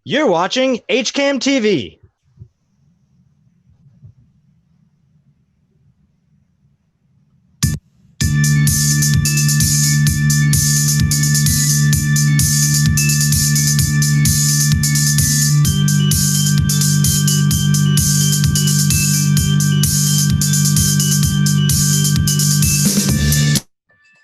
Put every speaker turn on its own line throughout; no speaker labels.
You're watching HCAM TV.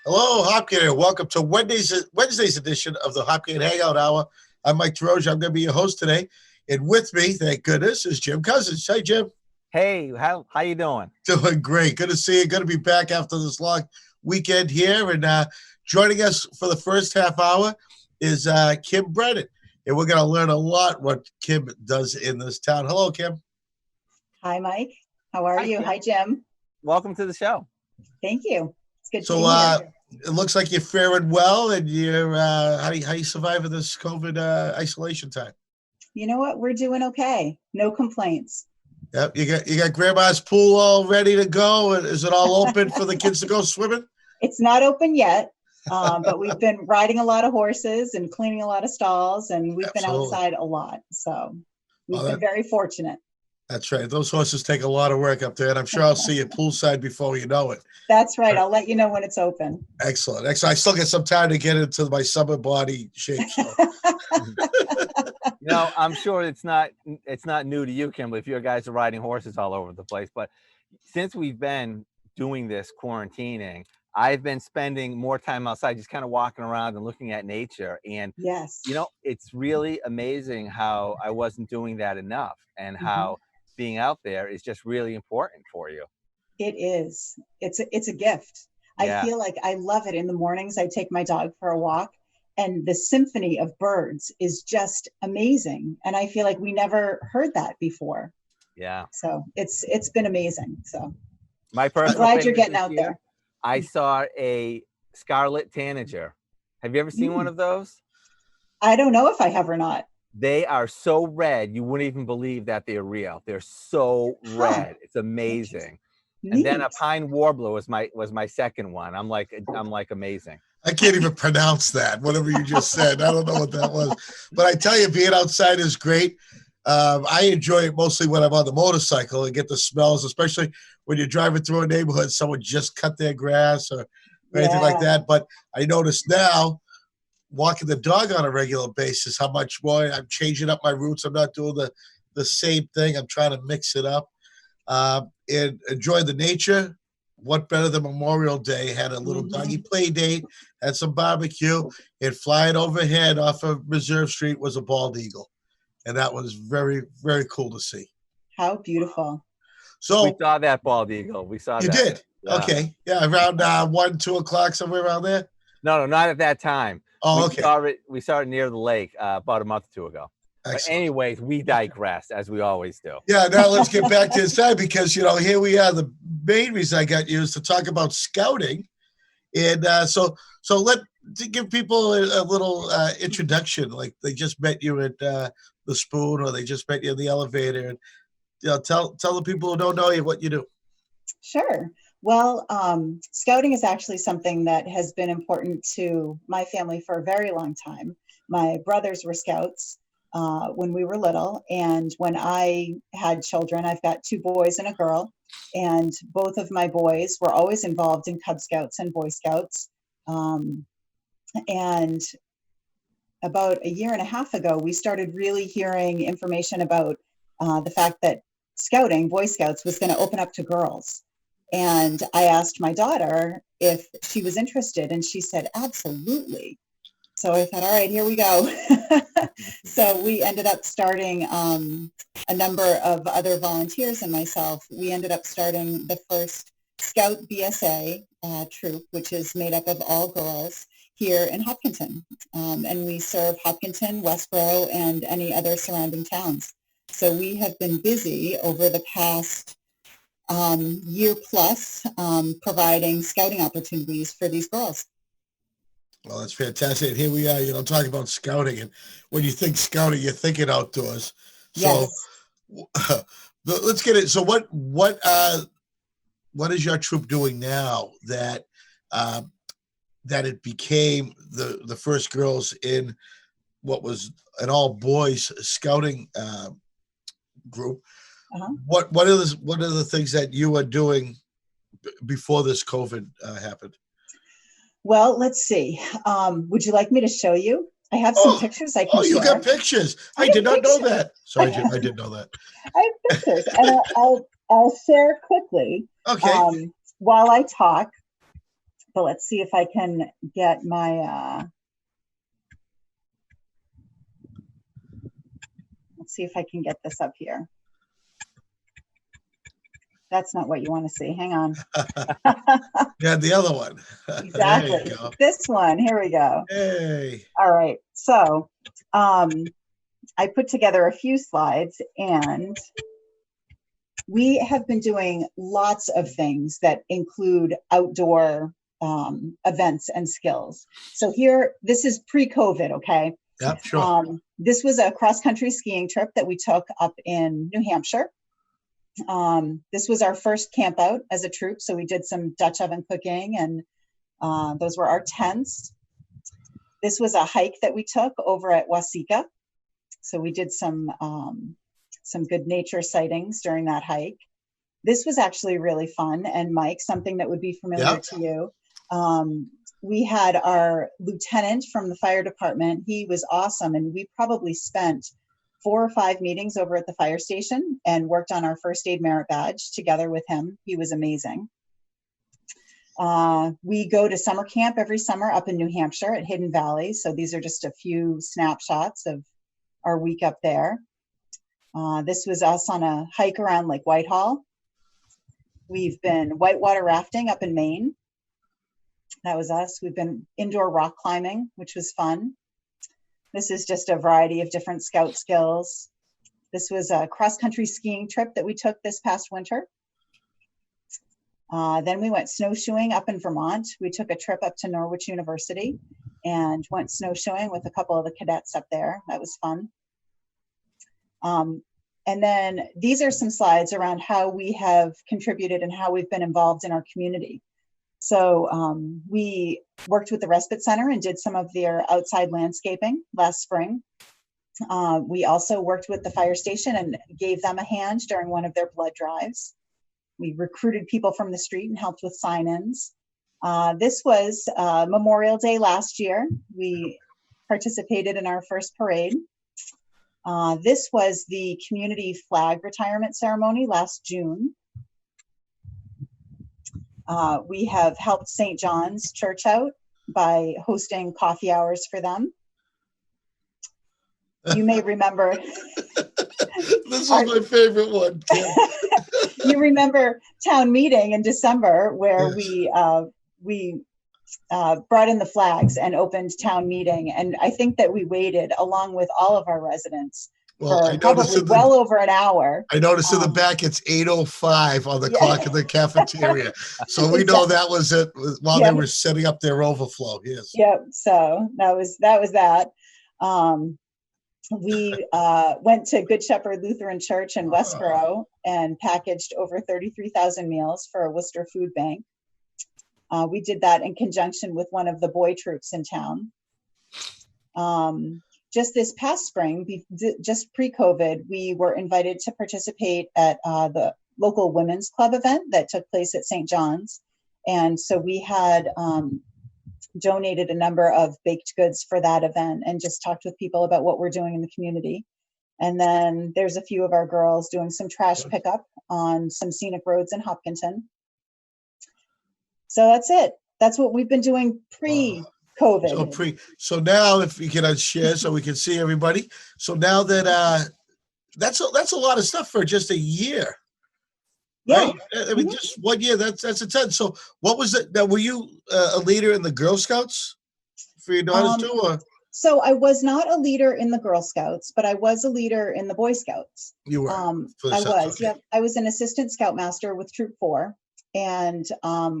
Hello, Hopkinton. Welcome to Wednesday's edition of the Hopkinton Hangout Hour. I'm Mike Troja. I'm going to be your host today. And with me, thank goodness, is Jim Cousins. Hey, Jim.
Hey, how you doing?
Doing great. Good to see you. Good to be back after this long weekend here. And joining us for the first half hour is Kim Brennan. And we're going to learn a lot what Kim does in this town. Hello, Kim.
Hi, Mike. How are you?
Kim.
Hi, Jim.
Welcome to the show.
Thank you. It's good
So,
to be here.
it looks like you're faring well, and you're how you surviving this COVID isolation time?
You know what? We're doing okay. No complaints.
Yep, you got grandma's pool all ready to go. Is it all open for the kids to go swimming?
It's not open yet, but we've been riding a lot of horses and cleaning a lot of stalls, and we've been outside a lot. So we've been very fortunate.
That's right. Those horses take a lot of work up there, and I'm sure I'll see you poolside before you know it.
That's right. I'll let you know when it's open.
Excellent. I still get some time to get into my summer body shape. So.
I'm sure it's not new to you, Kim, if your guys are riding horses all over the place. But since we've been doing this quarantining, I've been spending more time outside, just kind of walking around and looking at nature. And
yes,
it's really amazing how I wasn't doing that enough, and how being out there is just really important for you.
It is. It's a gift. Yeah. I feel like I love it. In the mornings, I take my dog for a walk, and the symphony of birds is just amazing. And I feel like we never heard that before.
Yeah.
So it's been amazing. So
my personal
I'm glad you're getting out there.
I saw a scarlet tanager. Have you ever seen one of those?
I don't know if I have or not.
They are so red, you wouldn't even believe that they're real. They're so red. It's amazing. And then a pine warbler was my second one. I'm like amazing.
I can't even pronounce that, whatever you just said. I don't know what that was. But I tell you, being outside is great. I enjoy it mostly when I'm on the motorcycle and get the smells, especially when you're driving through a neighborhood, someone just cut their grass or anything like that. But I notice now, walking the dog on a regular basis, how much more I'm changing up my routes. I'm not doing the same thing. I'm trying to mix it up and enjoy the nature. What better than Memorial Day? Had a little doggy play date, had some barbecue, and flying overhead off of Reserve Street was a bald eagle. And that was very, very cool to see.
How beautiful.
So
we saw that bald eagle. We saw that.
You did?
Yeah.
Okay. Yeah, around 1, 2 o'clock, somewhere around there?
No, not at that time.
Oh, okay.
We saw it near the lake about a month or two ago. Excellent. But anyways, we digress, as we always do.
Yeah, now let's get back to inside, because, here we are. The main reason I got you is to talk about scouting. And so to give people a little introduction, like they just met you at the Spoon, or they just met you in the elevator. And tell the people who don't know you what you do.
Sure. Well, scouting is actually something that has been important to my family for a very long time. My brothers were scouts when we were little, and when I had children, I've got 2 boys and a girl, and both of my boys were always involved in Cub Scouts and Boy Scouts. And about a year and a half ago, we started really hearing information about the fact that scouting, Boy Scouts, was going to open up to girls. And I asked my daughter if she was interested, and she said, absolutely. So I thought, all right, here we go. So we ended up starting a number of other volunteers and myself. We ended up starting the first Scout BSA troop, which is made up of all girls here in Hopkinton. And we serve Hopkinton, Westboro, and any other surrounding towns. So we have been busy over the past year plus providing scouting opportunities for these girls.
Well, that's fantastic. And here we are, talking about scouting. And when you think scouting, you're thinking outdoors. So yes. Let's get it. So what is your troop doing now that it became the first girls in what was an all boys scouting group. What are the things that you are doing before this COVID happened?
Well, let's see. Would you like me to show you? I have some pictures I can share.
Oh, you got pictures. I did not know that. Sorry, I didn't know that.
I have pictures, and I'll share quickly.
Okay.
While I talk, but let's see if I can get my. Let's see if I can get this up here. That's not what you want to see. Hang on.
Yeah, the other one.
Exactly. This one. Here we go.
Hey.
All right. So I put together a few slides, and we have been doing lots of things that include outdoor events and skills. So here, this is pre-COVID, okay?
Yep, sure.
This was a cross-country skiing trip that we took up in New Hampshire. This was our first camp out as a troop, so we did some Dutch oven cooking, and those were our tents. This was a hike that we took over at Wasika, so we did some good nature sightings during that hike. This was actually really fun, and Mike, something that would be familiar to you. We had our lieutenant from the fire department. He was awesome, and we probably spent 4 or 5 meetings over at the fire station and worked on our first aid merit badge together with him. He was amazing. We go to summer camp every summer up in New Hampshire at Hidden Valley. So these are just a few snapshots of our week up there. This was us on a hike around Lake Whitehall. We've been whitewater rafting up in Maine. That was us. We've been indoor rock climbing, which was fun. This is just a variety of different scout skills. This was a cross-country skiing trip that we took this past winter. Then we went snowshoeing up in Vermont. We took a trip up to Norwich University and went snowshoeing with a couple of the cadets up there. That was fun. And then these are some slides around how we have contributed and how we've been involved in our community. So we worked with the Respite Center and did some of their outside landscaping last spring. We also worked with the fire station and gave them a hand during one of their blood drives. We recruited people from the street and helped with sign-ins. This was Memorial Day last year. We participated in our first parade. This was the community flag retirement ceremony last June. We have helped St. John's Church out by hosting coffee hours for them. You may remember.
This is my favorite one, Kim.
You remember town meeting in December where we brought in the flags and opened town meeting. And I think that we waited along with all of our residents for probably well over an hour.
I noticed in the back it's 8:05 on the clock in the cafeteria. So we know that was it while they were setting up their overflow. Yes.
Yep. So that was that. We went to Good Shepherd Lutheran Church in Westboro and packaged over 33,000 meals for a Worcester food bank. We did that in conjunction with one of the boy troops in town. Just this past spring, just pre-COVID, we were invited to participate at the local women's club event that took place at St. John's. And so we had donated a number of baked goods for that event and just talked with people about what we're doing in the community. And then there's a few of our girls doing some trash pickup on some scenic roads in Hopkinton. So that's it. That's what we've been doing pre-COVID.
So now, if you can share so we can see everybody. So now that that's a lot of stuff for just a year.
Yeah.
Right? I mean, just 1 year, that's a ton. So what was it? Now, were you a leader in the Girl Scouts for your daughters too? Or?
So I was not a leader in the Girl Scouts, but I was a leader in the Boy Scouts.
You were?
I was, okay. Yep. I was an assistant scoutmaster with Troop 4. And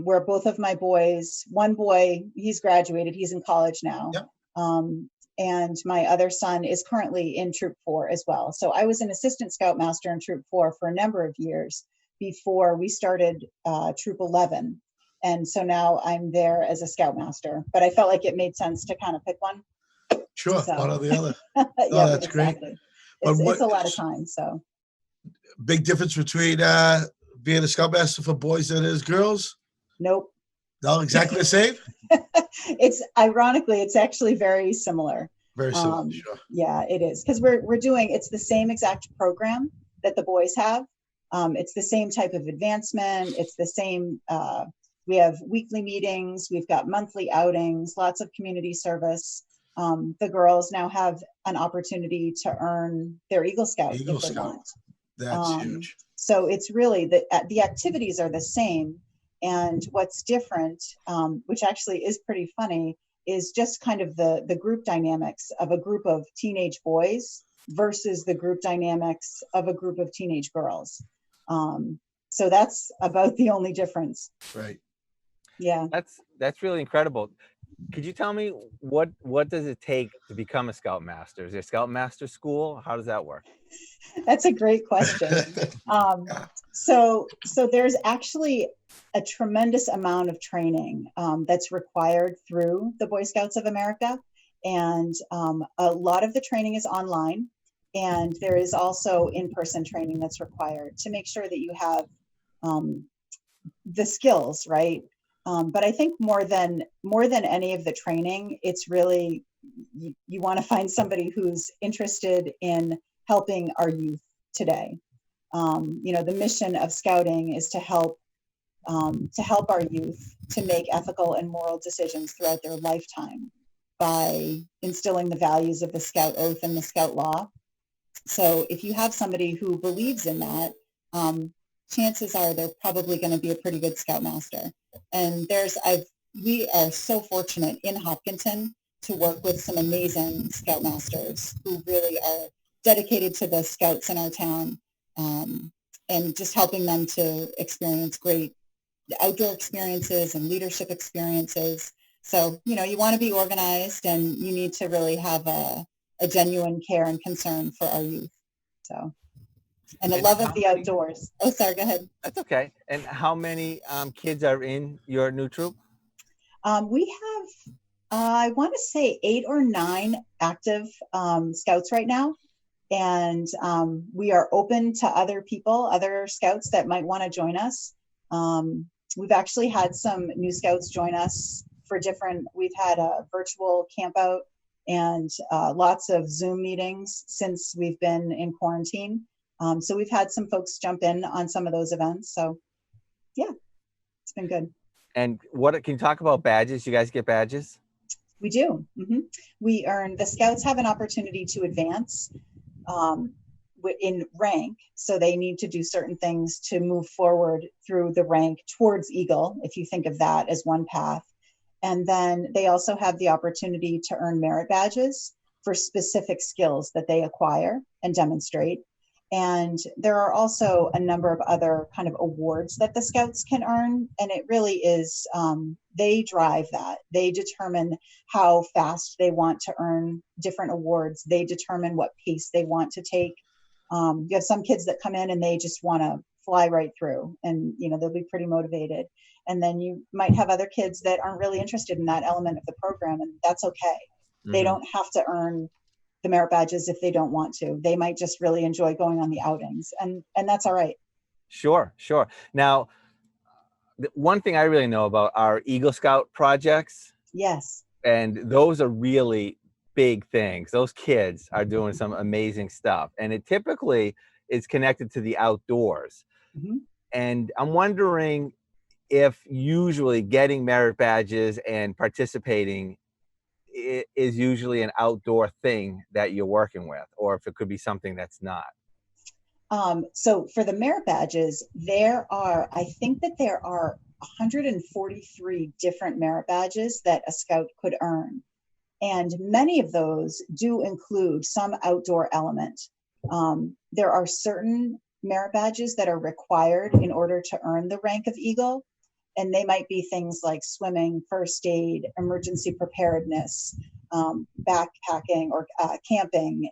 where both of my boys, one boy, he's graduated, he's in college now.
Yep.
And my other son is currently in Troop 4 as well. So I was an assistant scoutmaster in Troop 4 for a number of years before we started Troop 11. And so now I'm there as a scoutmaster, but I felt like it made sense to kind of pick one.
Sure,
So-
one or the other.
Yeah,
that's great.
exactly.
But
It's a lot of time. So
Big difference between being a scoutmaster for boys and as girls?
nope.
No, exactly the same?
It's ironically, it's actually very similar.
Very similar, sure.
Yeah, it is. Because we're doing, it's the same exact program that the boys have. It's the same type of advancement. It's the same, we have weekly meetings, we've got monthly outings, lots of community service. The girls now have an opportunity to earn their Eagle Scout
Eagle
if they
Scout.
want.
That's huge.
So it's really the activities are the same. And what's different, which actually is pretty funny, is just kind of the group dynamics of a group of teenage boys versus the group dynamics of a group of teenage girls. So that's about the only difference.
Right.
Yeah.
That's really incredible. Could you tell me what does it take to become a Scoutmaster? Is there Scoutmaster school? How does that work?
That's a great question. So there's actually a tremendous amount of training that's required through the Boy Scouts of America. And a lot of the training is online. And there is also in-person training that's required to make sure that you have the skills, right? But I think more than any of the training, it's really, you want to find somebody who's interested in helping our youth today. The mission of scouting is to help our youth to make ethical and moral decisions throughout their lifetime by instilling the values of the Scout Oath and the Scout Law. So if you have somebody who believes in that, chances are they're probably going to be a pretty good Scoutmaster. And we are so fortunate in Hopkinton to work with some amazing Scoutmasters who really are dedicated to the Scouts in our town, and just helping them to experience great outdoor experiences and leadership experiences. So, you want to be organized, and you need to really have a genuine care and concern for our youth. So, and a love of the outdoors. Oh, sorry, go ahead.
That's okay. And how many kids are in your new troop?
We have, I want to say 8 or 9 active Scouts right now. And we are open to other Scouts that might want to join us. We've actually had some new Scouts join us for we've had a virtual camp out and lots of Zoom meetings since we've been in quarantine. So we've had some folks jump in on some of those events. So yeah, it's been good.
And can you talk about badges? You guys get badges?
We do. Mm-hmm. The Scouts have an opportunity to advance in rank. So they need to do certain things to move forward through the rank towards Eagle, if you think of that as one path. And then they also have the opportunity to earn merit badges for specific skills that they acquire and demonstrate. And there are also a number of other kind of awards that the Scouts can earn. And it really is, they drive that. They determine how fast they want to earn different awards. They determine what pace they want to take. You have some kids that come in and they just want to fly right through, and they'll be pretty motivated. And then you might have other kids that aren't really interested in that element of the program, and that's okay. Mm-hmm. They don't have to earn the merit badges if they don't want to. They might just really enjoy going on the outings, and that's all right.
Sure. Now, one thing I really know about are Eagle Scout projects.
Yes.
And those are really big things. Those kids are doing some amazing stuff, and it typically is connected to the outdoors. Mm-hmm. And I'm wondering if usually getting merit badges and participating is usually an outdoor thing that you're working with, or if it could be something that's not.
So for the merit badges, I think that there are 143 different merit badges that a Scout could earn. And many of those do include some outdoor element. There are certain merit badges that are required in order to earn the rank of Eagle. And they might be things like swimming, first aid, emergency preparedness, backpacking or camping,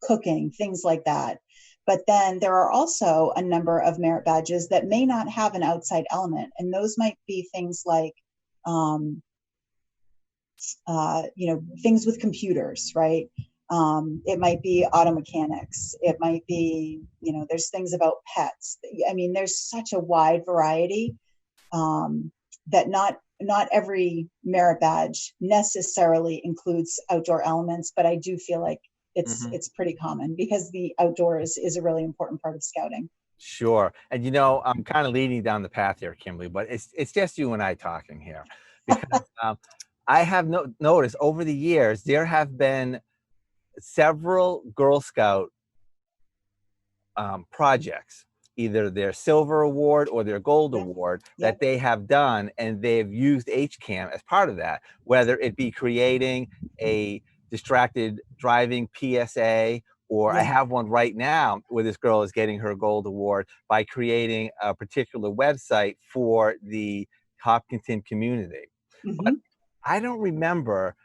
cooking, things like that. But then there are also a number of merit badges that may not have an outside element. And those might be things like things with computers, right? It might be auto mechanics. It might be, there's things about pets. I mean, there's such a wide variety that not every merit badge necessarily includes outdoor elements, but I do feel like it's pretty common because the outdoors is a really important part of scouting.
Sure. And I'm kind of leading down the path here, Kimberly, but it's just you and I talking here, because I have noticed over the years there have been several Girl Scout projects, either their silver award or their gold award, that they have done, and they've used HCAM as part of that, whether it be creating a distracted driving PSA, or I have one right now where this girl is getting her gold award by creating a particular website for the Hopkinton community. But I don't remember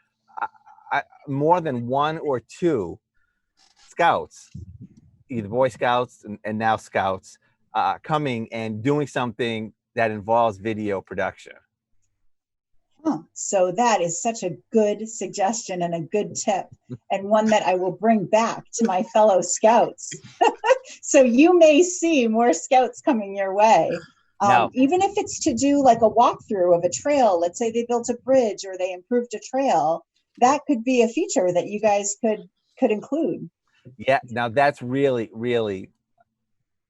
more than one or two scouts, either Boy Scouts and now Scouts, coming and doing something that involves video production.
So that is such a good suggestion and a good tip, and one that I will bring back to my fellow Scouts. So you may see more Scouts coming your way. Even if it's to do like a walkthrough of a trail, let's say they built a bridge or they improved a trail, that could be a feature that you guys could include.
Yeah, now that's really, really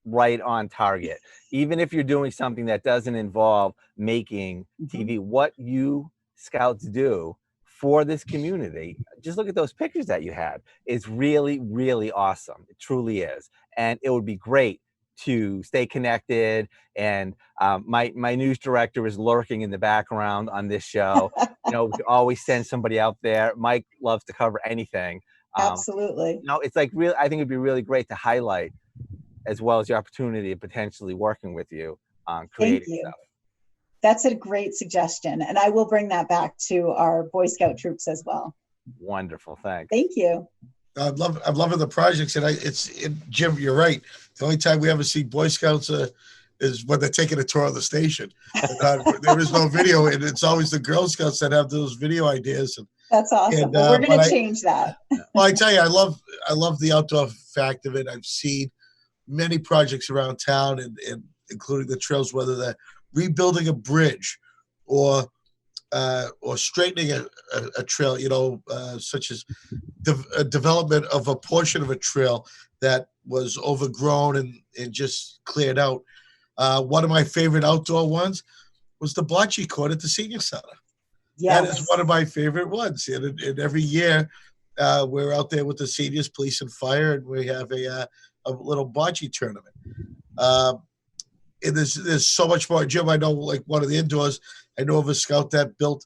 right on target. Even if you're doing something that doesn't involve making TV, what you Scouts do for this community, just look at those pictures that you had. It's really, really awesome. It truly is. And it would be great to stay connected. And my news director is lurking in the background on this show. We can always send somebody out there. Mike loves to cover anything.
Absolutely.
It's like real. I think it'd be really great to highlight, as well as your opportunity of potentially working with you on creating stuff.
That's a great suggestion, and I will bring that back to our Boy Scout troops as well.
Wonderful, thanks.
Thank you.
I'm loving the projects, and Jim, you're right. The only time we ever see Boy Scouts is when they're taking a tour of the station. There is no video, and it's always the Girl Scouts that have those video ideas.
That's awesome. Well, we're going to change that.
Well, I tell you, I love the outdoor fact of it. I've seen many projects around town, and including the trails, whether they're rebuilding a bridge or straightening a trail, such as a development of a portion of a trail that was overgrown and just cleared out. One of my favorite outdoor ones was the bocce court at the senior center. Yes. That is one of my favorite ones. And every year we're out there with the seniors, police and fire, and we have a little bocce tournament. And there's so much more. Jim, I know, like one of the indoors, I know of a scout that built,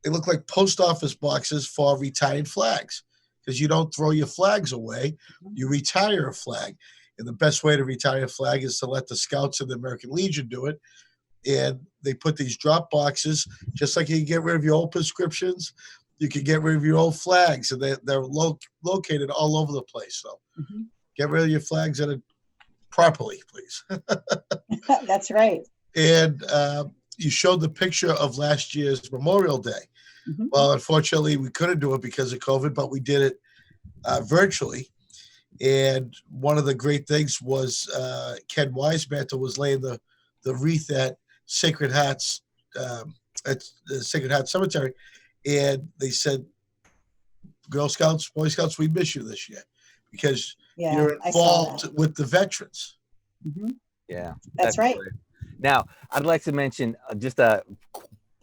they look like post office boxes for retired flags, because you don't throw your flags away, you retire a flag. And the best way to retire a flag is to let the Scouts and the American Legion do it. And they put these drop boxes, just like you can get rid of your old prescriptions, you can get rid of your old flags, and they're located all over the place. So get rid of your flags properly, please.
That's right.
And you showed the picture of last year's Memorial Day. Well, unfortunately, we couldn't do it because of COVID, but we did it virtually. And one of the great things was Ken Wisemantle was laying the wreath at Sacred Hearts, at the Sacred Heart Cemetery. And they said, Girl Scouts, Boy Scouts, we miss you this year because you're involved with the veterans.
Yeah,
that's right.
Great. Now, I'd like to mention just a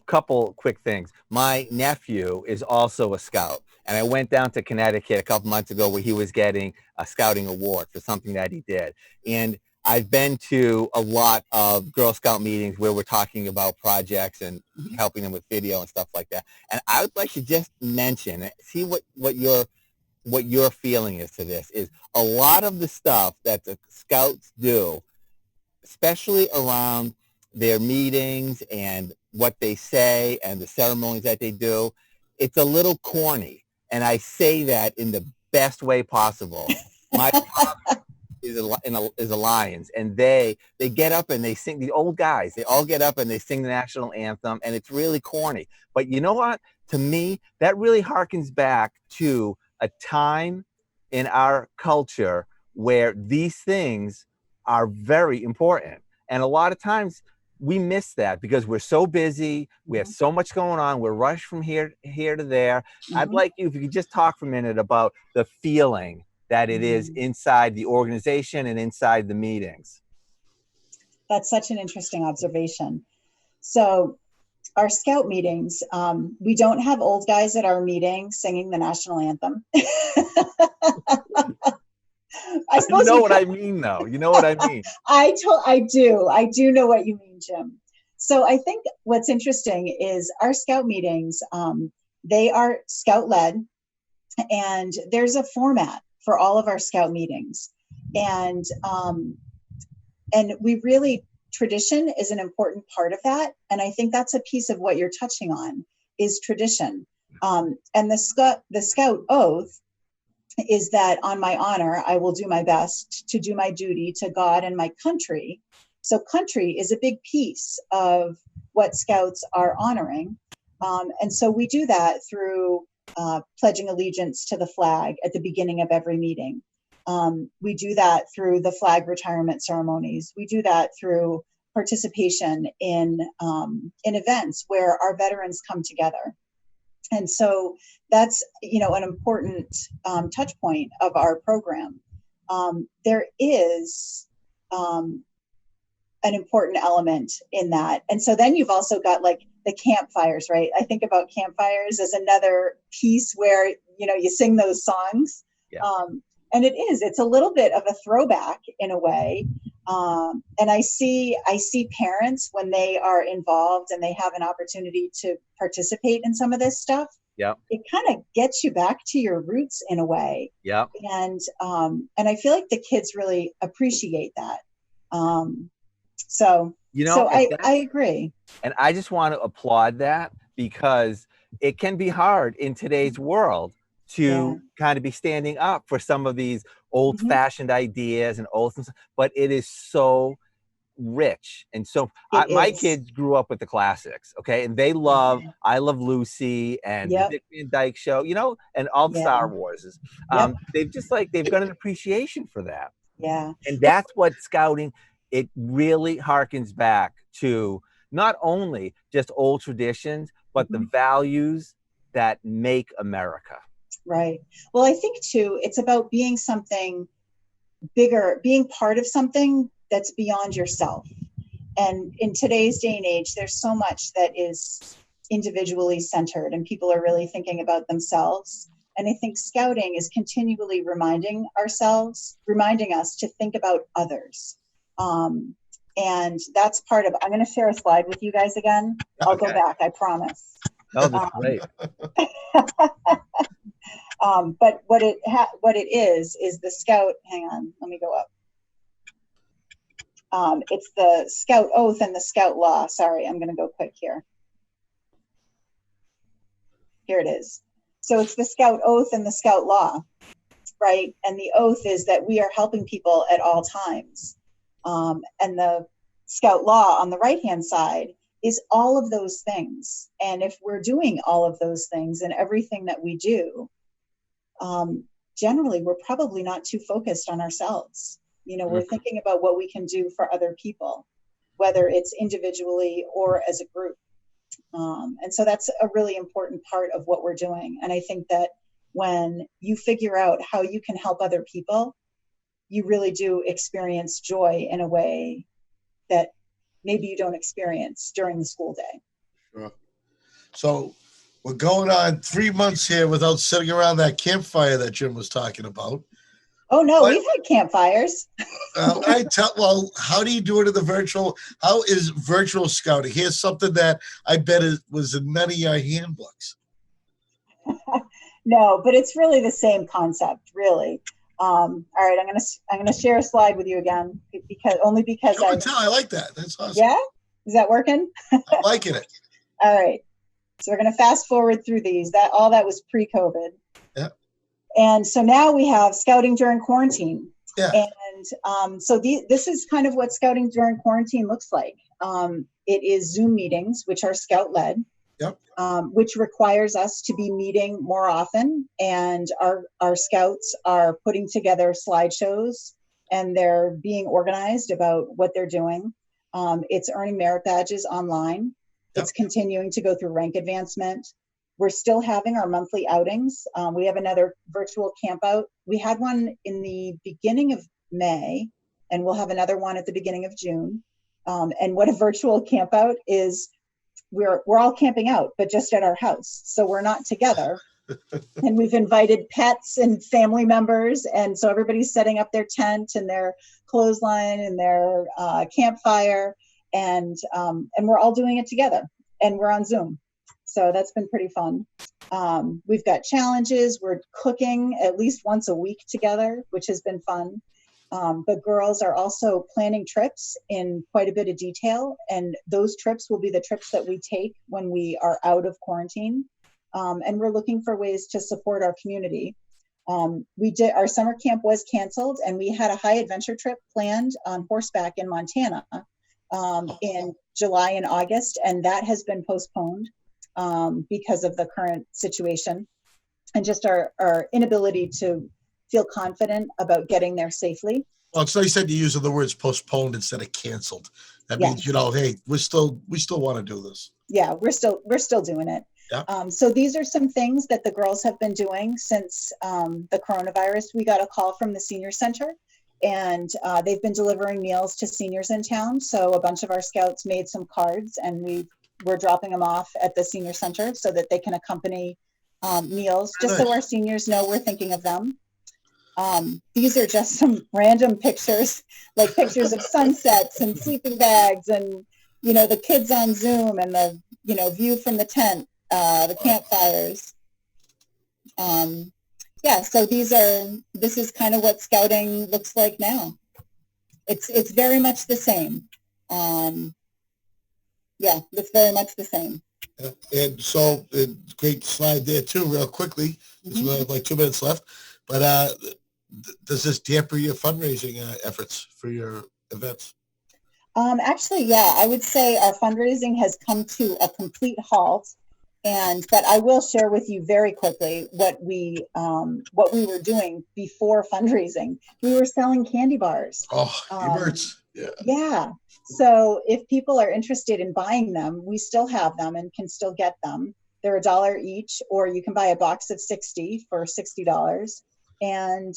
couple quick things. My nephew is also a scout, and I went down to Connecticut a couple months ago where he was getting a scouting award for something that he did. And I've been to a lot of Girl Scout meetings where we're talking about projects and helping them with video and stuff like that. And I would like to just mention, see what your feeling is to this, is a lot of the stuff that the Scouts do, especially around their meetings and what they say and the ceremonies that they do, it's a little corny. And I say that in the best way possible. is a Lions, and they get up and they sing. The old guys, they all get up and they sing the national anthem, and it's really corny. But you know what? To me, that really harkens back to a time in our culture where these things are very important, and a lot of times we miss that because we're so busy. We have so much going on. We're rushed from here to there. I'd like you, if you could just talk for a minute about the feeling that it is inside the organization and inside the meetings.
That's such an interesting observation. So our scout meetings, we don't have old guys at our meetings singing the national anthem. I suppose
you know what I mean, though. You know what I mean.
I do know what you mean, Jim. So I think what's interesting is our scout meetings, they are scout led, and there's a format for all of our scout meetings. And we really, tradition is an important part of that. And I think that's a piece of what you're touching on is tradition. And the scout oath is that on my honor, I will do my best to do my duty to God and my country. So country is a big piece of what scouts are honoring. And so we do that through pledging allegiance to the flag at the beginning of every meeting. We do that through the flag retirement ceremonies. We do that through participation in events where our veterans come together. And so that's, an important touch point of our program. There is an important element in that. And so then you've also got like the campfires, right? I think about campfires as another piece where, you sing those songs.
Yeah.
And it's a little bit of a throwback in a way. And I see parents when they are involved and they have an opportunity to participate in some of this stuff.
Yeah.
It kind of gets you back to your roots in a way.
Yeah.
And I feel like the kids really appreciate that. So I agree.
And I just want to applaud that because it can be hard in today's world to kind of be standing up for some of these old-fashioned ideas and oaths, but it is so rich. And so my kids grew up with the classics, okay? And they love I Love Lucy and the Dick Van Dyke Show, and all the Star Warses. They've got an appreciation for that.
Yeah.
And that's what scouting, it really harkens back to not only just old traditions, but the values that make America.
Right. Well, I think too, it's about being something bigger, being part of something that's beyond yourself. And in today's day and age, there's so much that is individually centered and people are really thinking about themselves. And I think scouting is continually reminding us to think about others. And that's part of, I'm going to share a slide with you guys again. I'll go back, I promise.
Oh, that's great.
But what it is the scout, hang on, let me go up. It's the scout oath and the scout law. Sorry, I'm going to go quick here. Here it is. So it's the scout oath and the scout law, right? And the oath is that we are helping people at all times. And the scout law on the right-hand side is all of those things. And if we're doing all of those things and everything that we do, generally, we're probably not too focused on ourselves. We're thinking about what we can do for other people, whether it's individually or as a group. And so that's a really important part of what we're doing. And I think that when you figure out how you can help other people, you really do experience joy in a way that maybe you don't experience during the school day.
Sure. So we're going on 3 months here without sitting around that campfire that Jim was talking about.
Oh, no, we've had campfires.
How do you do it in the virtual? How is virtual scouting? Here's something that I bet was in none of your handbooks.
No, but it's really the same concept, really. All right, I'm gonna share a slide with you again because
I like that. That's awesome.
Yeah, is that working?
I'm liking it.
All right, so we're gonna fast forward through these. That was pre-COVID.
Yeah.
And so now we have scouting during quarantine.
Yeah.
And so this is kind of what scouting during quarantine looks like. It is Zoom meetings, which are scout-led,
Yep.
which requires us to be meeting more often. And our scouts are putting together slideshows, and they're being organized about what they're doing. It's earning merit badges online.
Yep.
It's continuing to go through rank advancement. We're still having our monthly outings. We have another virtual camp out. We had one in the beginning of May, and we'll have another one at the beginning of June. And what a virtual camp out is, we're all camping out, but just at our house. So we're not together. And we've invited pets and family members. And so everybody's setting up their tent and their clothesline and their campfire. And we're all doing it together. And we're on Zoom. So that's been pretty fun. We've got challenges. We're cooking at least once a week together, which has been fun. The girls are also planning trips in quite a bit of detail. And those trips will be the trips that we take when we are out of quarantine. And we're looking for ways to support our community. Our summer camp was canceled, and we had a high adventure trip planned on horseback in Montana in July and August, and that has been postponed because of the current situation and just our inability to feel confident about getting there safely.
Well, it's nice that you use the words postponed instead of canceled. That means, hey, we still want to do this.
Yeah, we're still doing it.
Yeah.
So these are some things that the girls have been doing since the coronavirus. We got a call from the senior center, and they've been delivering meals to seniors in town. So a bunch of our scouts made some cards, and we're dropping them off at the senior center so that they can accompany meals, just so our seniors know we're thinking of them. These are just some random pictures, like pictures of sunsets and sleeping bags and, the kids on Zoom and the, view from the tent, the campfires. So this is kind of what scouting looks like now. It's very much the same. It's very much the same.
And so, great slide there too, real quickly. We have like 2 minutes left. But does this damper your fundraising efforts for your events?
Actually, I would say our fundraising has come to a complete halt. But I will share with you very quickly what we were doing before fundraising. We were selling candy bars.
Oh, Eberts. Yeah.
Yeah. So if people are interested in buying them, we still have them and can still get them. They're $1 each, or you can buy a box of 60 for $60. And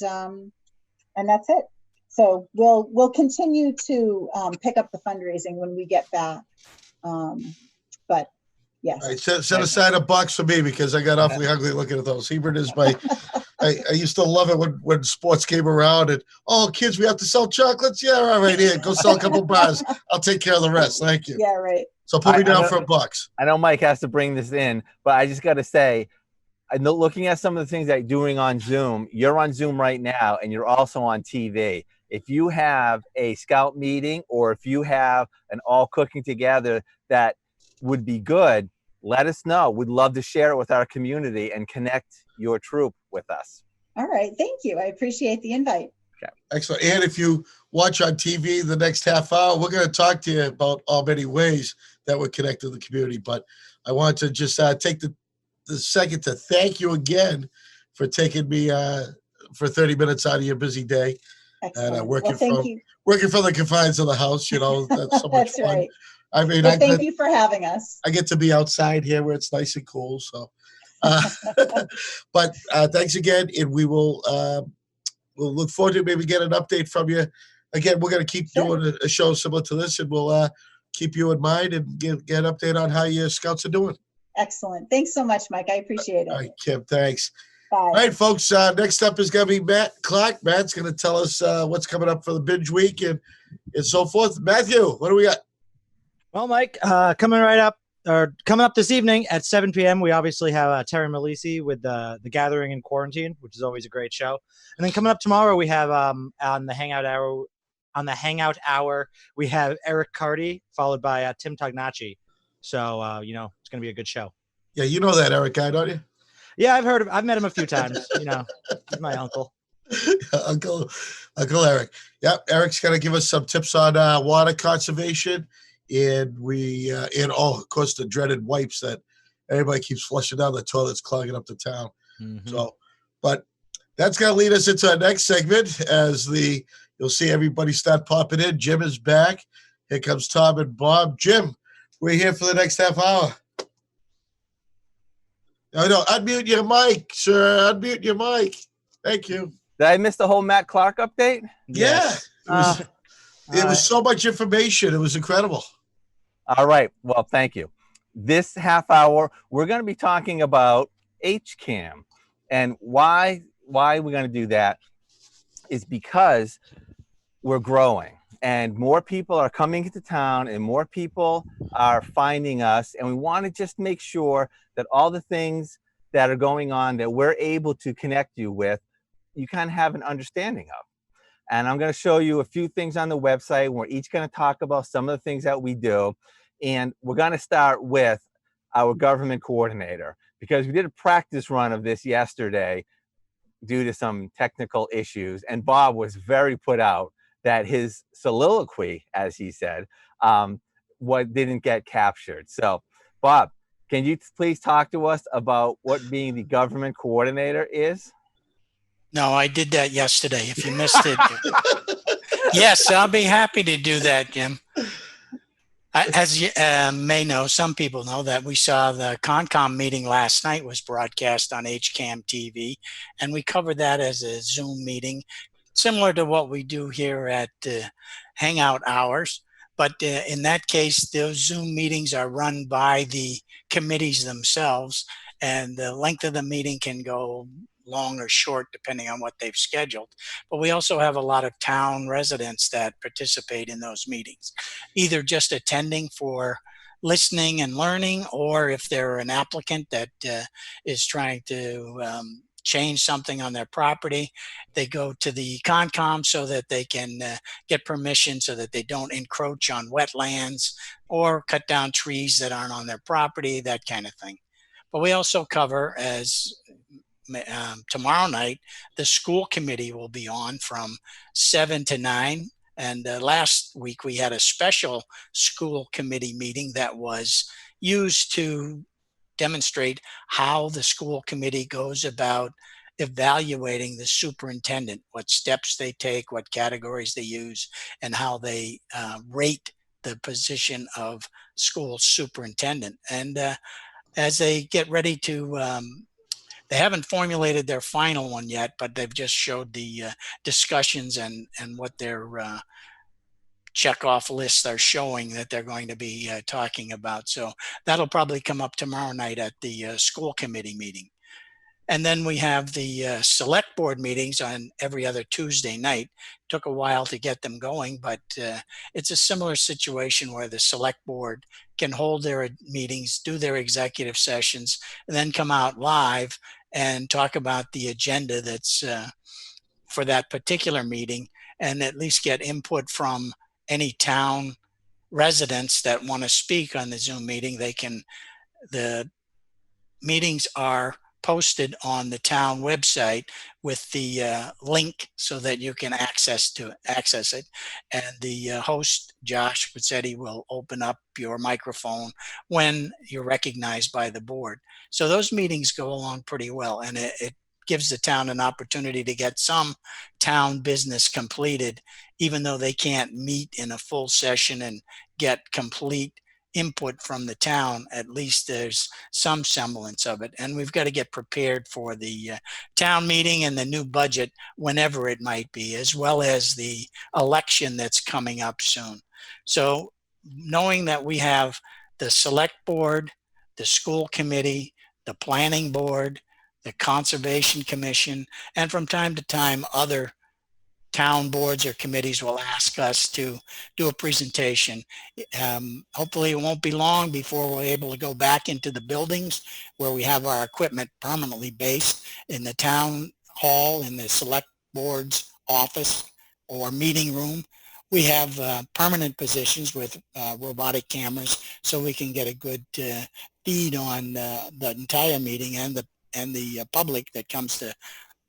that's it. So we'll continue to pick up the fundraising when we get back. But yes.
All right, set aside $1 for me because I got awfully ugly looking at those. Hebert is my. I used to love it when sports came around and kids, we have to sell chocolates. Yeah, all right, here, go sell a couple bars. I'll take care of the rest. Thank you.
Yeah, right.
So put me down for $1.
I know Mike has to bring this in, but I just got to say, I know looking at some of the things that you're doing on Zoom, you're on Zoom right now, and you're also on TV. If you have a scout meeting or if you have an all cooking together that would be good, let us know. We'd love to share it with our community and connect your troop with us.
All right. Thank you. I appreciate the invite.
Okay.
Excellent. And if you watch on TV the next half hour, we're going to talk to you about all many ways that would connect to the community. But I want to just take the second to thank you again for taking me for 30 minutes out of your busy day.
Excellent.
And working
working
from the confines of the house. That's so much
That's
fun.
Right.
I mean,
thank you for having us.
I get to be outside here where it's nice and cool. So, but thanks again, and we will we'll look forward to maybe get an update from you. Again, we're going to keep doing a show similar to this, and we'll keep you in mind and get an update on how your scouts are doing.
Excellent. Thanks so much, Mike. I appreciate it.
All right, Kim, thanks.
Bye.
All right, folks, next up is going to be Matt Clark. Matt's going to tell us what's coming up for the binge week and so forth. Matthew, what do we got?
Well, Mike, coming up this evening at 7 p.m., we obviously have Terry Malisi with the Gathering in Quarantine, which is always a great show. And then coming up tomorrow, we have on the Hangout Hour, we have Eric Carty, followed by Tim Tognacci. So, it's going to be a good show.
Yeah, you know that Eric guy, don't you?
Yeah, I've met him a few times. He's my uncle.
Uncle. Uncle Eric. Yep, Eric's going to give us some tips on water conservation, and of course, the dreaded wipes that everybody keeps flushing down the toilets, clogging up the town.
Mhm.
So, but that's going to lead us into our next segment as you'll see everybody start popping in. Jim is back. Here comes Tom and Bob. Jim, we're here for the next half hour. No, unmute your mic, sir. Unmute your mic. Thank you.
Did I miss the whole Matt Clark update?
Yes.
Yeah, it was so much information. It was incredible.
All right. Well, thank you. This half hour, we're going to be talking about HCAM, and why we're going to do that is because we're growing and more people are coming into town and more people are finding us, and we want to just make sure that all the things that are going on that we're able to connect you with, you kind of have an understanding of. And I'm going to show you a few things on the website. We're each going to talk about some of the things that we do. And we're going to start with our government coordinator, because we did a practice run of this yesterday due to some technical issues. And Bob was very put out that his soliloquy, as he said, what didn't get captured. So, Bob, can you please talk to us about what being the government coordinator is?
No, I did that yesterday. If you missed it, yes, I'll be happy to do that, Jim. As you may know, some people know that we saw the Concom meeting last night was broadcast on HCAM TV, and we covered that as a Zoom meeting, similar to what we do here at Hangout Hours. But in that case, those Zoom meetings are run by the committees themselves, and the length of the meeting can go long or short depending on what they've scheduled. But we also have a lot of town residents that participate in those meetings, either just attending for listening and learning, or if they're an applicant that is trying to change something on their property, they go to the Concom so that they can get permission so that they don't encroach on wetlands or cut down trees that aren't on their property, that kind of thing. But we also cover, as tomorrow night, the school committee will be on from 7 to 9. And last week we had a special school committee meeting that was used to demonstrate how the school committee goes about evaluating the superintendent, what steps they take, what categories they use, and how they rate the position of school superintendent. And as they get ready to they haven't formulated their final one yet, but they've just showed the discussions and what their check-off lists are showing that they're going to be talking about. So that'll probably come up tomorrow night at the school committee meeting. And then we have the select board meetings on every other Tuesday night. Took a while to get them going, but it's a similar situation where the select board can hold their meetings, do their executive sessions, and then come out live and talk about the agenda that's for that particular meeting, and at least get input from any town residents that want to speak on the Zoom meeting. The meetings are posted on the town website with the link so that you can access it. And the host, Josh Pizzetti, will open up your microphone when you're recognized by the board. So those meetings go along pretty well, and it gives the town an opportunity to get some town business completed, even though they can't meet in a full session and get complete input from the town. At least there's some semblance of it, and we've got to get prepared for the town meeting and the new budget whenever it might be, as well as the election that's coming up soon. So knowing that we have the select board, the school committee, the planning board, the conservation commission, and from time to time other town boards or committees will ask us to do a presentation. Hopefully it won't be long before we're able to go back into the buildings where we have our equipment permanently based in the town hall, in the select board's office or meeting room. We have permanent positions with robotic cameras so we can get a good feed on the entire meeting and the public that comes to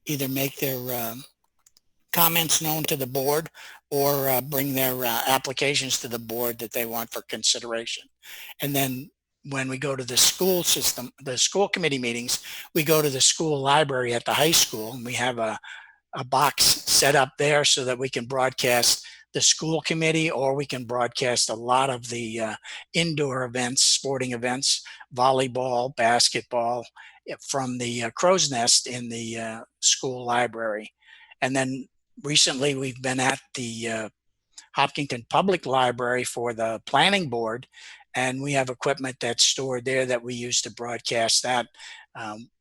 either make their comments known to the board or bring their applications to the board that they want for consideration. And then when we go to the school system, the school committee meetings, we go to the school library at the high school, and we have a box set up there so that we can broadcast the school committee, or we can broadcast a lot of the indoor events, sporting events, volleyball, basketball, from the crow's nest in the school library. And then recently we've been at the Hopkinton Public Library for the planning board, and we have equipment that's stored there that we use to broadcast that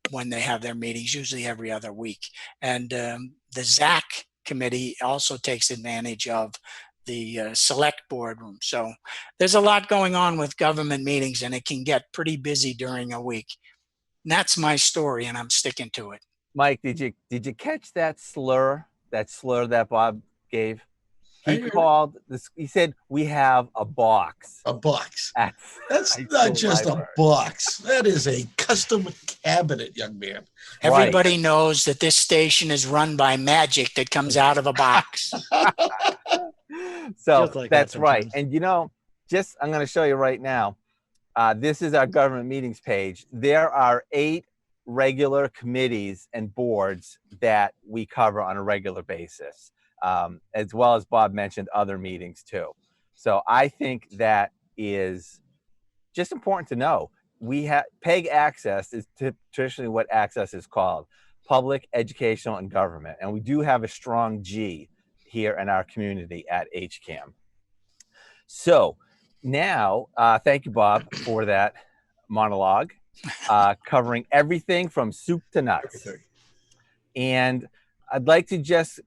when they have their meetings, usually every other week. And the ZAC committee also takes advantage of the select board room. So there's a lot going on with government meetings, and it can get pretty busy during a week. And that's my story, and I'm sticking to it.
Mike, did you catch that slur that Bob gave? He called this. He said, "We have a box."
A box. That's
high
not
school
just
library.
a box. That is a custom cabinet, young man.
Everybody knows that this station is run by magic that comes out of a box.
So
Just like
that's
that
right.
sometimes.
And I'm going to show you right now. This is our government meetings page. There are 8 regular committees and boards that we cover on a regular basis, as well as Bob mentioned other meetings too. So I think that is just important to know. We have PEG Access is traditionally what Access is called, Public, Educational, and Government. And we do have a strong G here in our community at HCAM. So now, thank you, Bob, for that monologue, covering everything from soup to nuts. And I'd like to just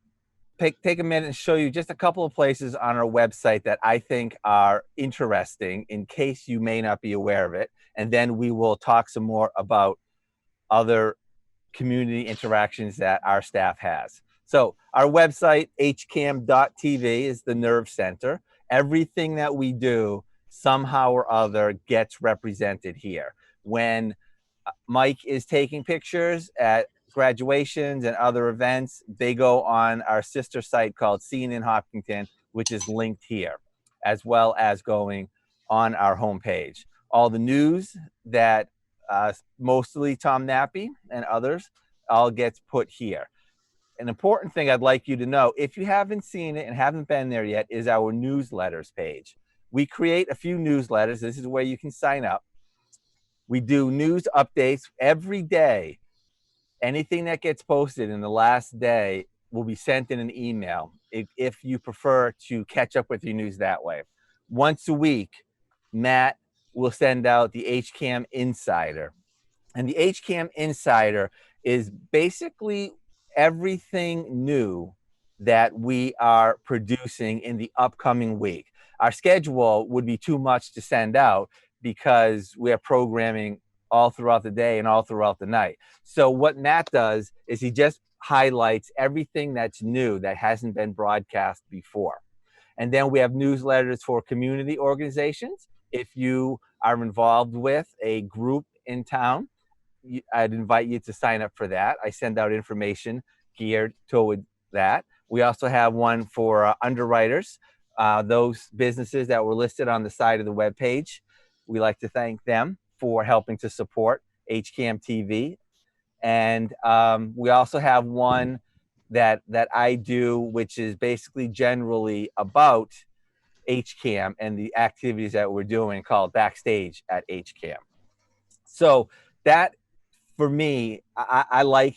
take a minute and show you just a couple of places on our website that I think are interesting in case you may not be aware of it. And then we will talk some more about other community interactions that our staff has. So our website, hcam.tv, is the nerve center. Everything that we do somehow or other gets represented here. When Mike is taking pictures at graduations and other events, they go on our sister site called Seen in Hopkinton, which is linked here, as well as going on our homepage. All the news that mostly Tom Nappy and others all gets put here. An important thing I'd like you to know, if you haven't seen it and haven't been there yet, is our newsletters page. We create a few newsletters. This is where you can sign up. We do news updates every day. Anything that gets posted in the last day will be sent in an email if you prefer to catch up with your news that way. Once a week, Matt will send out the HCAM Insider. And the HCAM Insider is basically everything new that we are producing in the upcoming week. Our schedule would be too much to send out because we are programming all throughout the day and all throughout the night. So what Matt does is he just highlights everything that's new that hasn't been broadcast before. And then we have newsletters for community organizations. If you are involved with a group in town, I'd invite you to sign up for that. I send out information geared toward that. We also have one for underwriters, those businesses that were listed on the side of the webpage. We like to thank them for helping to support HCAM TV. And we also have one that I do, which is basically generally about HCAM and the activities that we're doing, called Backstage at HCAM. So that, for me, I like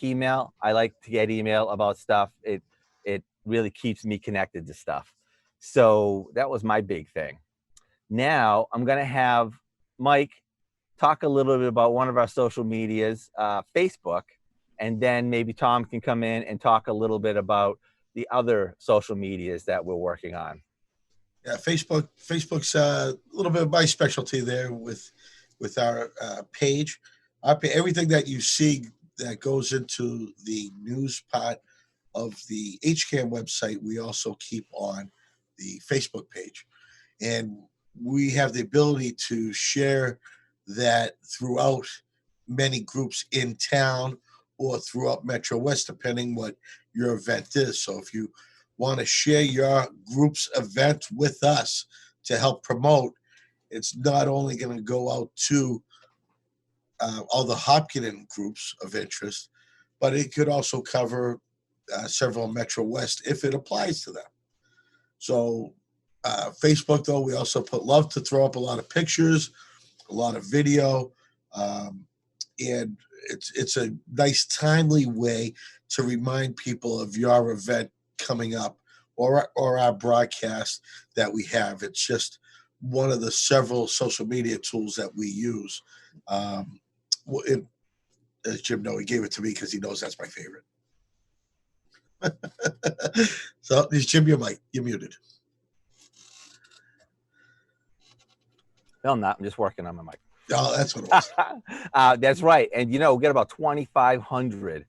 email. I like to get email about stuff. It really keeps me connected to stuff. So that was my big thing. Now I'm going to have Mike talk a little bit about one of our social medias, Facebook, and then maybe Tom can come in and talk a little bit about the other social medias that we're working on.
Yeah, Facebook's a little bit of my specialty there with our page. Everything that you see that goes into the news part of the HCAM website, we also keep on the Facebook page. And we have the ability to share that throughout many groups in town or throughout Metro West, depending what your event is. So if you want to share your group's event with us to help promote, it's not only going to go out to all the Hopkinton groups of interest, but it could also cover several Metro West if it applies to them. So Facebook, though, we also love to throw up a lot of pictures, a lot of video, and it's a nice, timely way to remind people of your event coming up or our broadcast that we have. It's just one of the several social media tools that we use. As Jim knows, he gave it to me because he knows that's my favorite. So, Jim, you're muted.
No, I'm not. I'm just working on my mic.
Oh, that's what it was.
That's right. And we get about 2,500